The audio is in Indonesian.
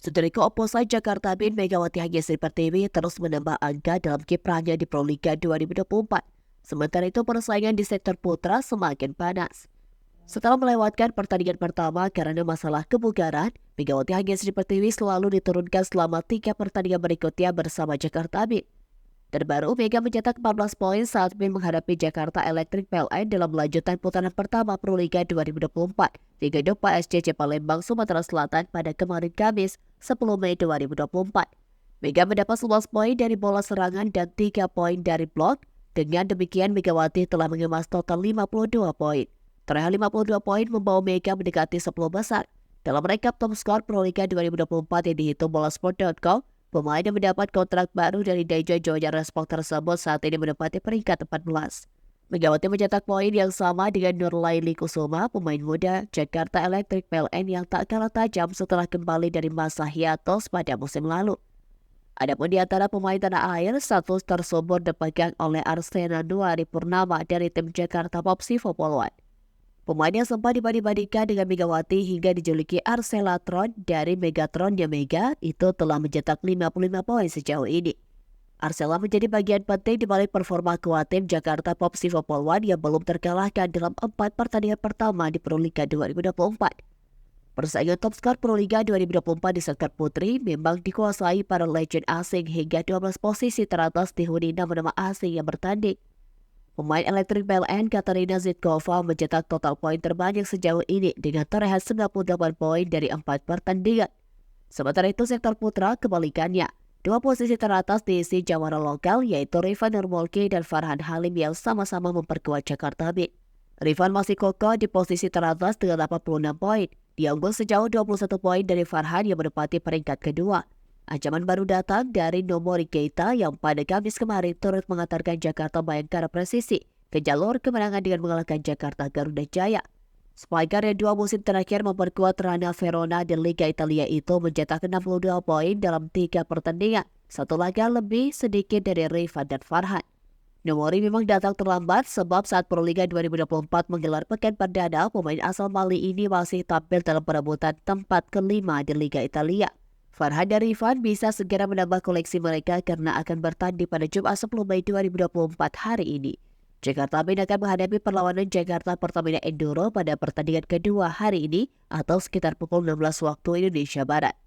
Saudara Opposite Jakarta Bin Megawati Hagia Pertiwi terus menambah angka dalam kiprahnya di Proliga 2024. Sementara itu persaingan di sektor putra semakin panas. Setelah melewatkan pertandingan pertama karena masalah kebugaran, Megawati Hagia Pertiwi selalu diturunkan selama 3 pertandingan berikutnya bersama Jakarta Bin. Terbaru, Mega mencetak 14 poin saat Bin menghadapi Jakarta Electric PLN dalam lanjutan putaran pertama Proliga 2024 di Gedung PSCC Palembang, Sumatera Selatan pada kemarin Kamis, 10 Mei 2024. Mega mendapat 11 poin dari bola serangan dan 3 poin dari blok. Dengan demikian, Megawati telah mengemas total 52 poin. Torehan 52 poin membawa Mega mendekati 10 besar. Dalam rekap top skor Proliga 2024 yang dihitung bolasport.com, pemain yang mendapat kontrak baru dari Daejeon Jeonnyang Sport tersebut saat ini menempati peringkat 14. Megawati mencetak poin yang sama dengan Nurlaili Kusuma, pemain muda Jakarta Electric PLN yang tak kalah tajam setelah kembali dari masa hiatus pada musim lalu. Adapun di antara pemain tanah air, status tersebut dipegang oleh Arsena Nuari Purnama dari tim Jakarta Popsivo Polwan. Pemain yang sempat dibanding-bandingkan dengan Megawati hingga dijuluki Arselatron dari Megatron ya Mega itu telah mencetak 55 poin sejauh ini. Arsela menjadi bagian penting di balik performa kuat tim Jakarta Popsivo Polwan yang belum terkalahkan dalam 4 pertandingan pertama di Proliga 2024. Persaingan top skor Proliga 2024 di sektor putri memang dikuasai para legend asing hingga 12 posisi teratas dihuni nama-nama asing yang bertanding. Pemain elektrik PLN Katarina Zitkova mencetak total poin terbanyak sejauh ini dengan torehan 98 poin dari 4 pertandingan. Sementara itu sektor putra kebalikannya, 2 posisi teratas diisi jawara lokal yaitu Rifan Nurmolki dan Farhan Halim yang sama-sama memperkuat Jakarta Bin. Rifan masih kokoh di posisi teratas dengan 86 poin, dia unggul sejauh 21 poin dari Farhan yang menempati peringkat kedua. Ancaman baru datang dari Nomori Keita yang pada Kamis kemarin turut mengantarkan Jakarta Bayangkara Presisi ke jalur kemenangan dengan mengalahkan Jakarta Garuda Jaya. Spiker yang 2 musim terakhir memperkuat Rana Verona di Liga Italia itu mencetak 62 poin dalam 3 pertandingan, 1 laga lebih sedikit dari Rifan dan Farhan. Nomori memang datang terlambat sebab saat Proliga 2024 menggelar pekan perdana, pemain asal Mali ini masih tampil dalam perebutan tempat kelima di Liga Italia. Farhan dan Rifan bisa segera menambah koleksi mereka karena akan bertanding pada Jumat 10 Mei 2024 hari ini. Jakarta Bin akan menghadapi perlawanan Jakarta Pertamina Enduro pada pertandingan kedua hari ini atau sekitar pukul 16 waktu Indonesia Barat.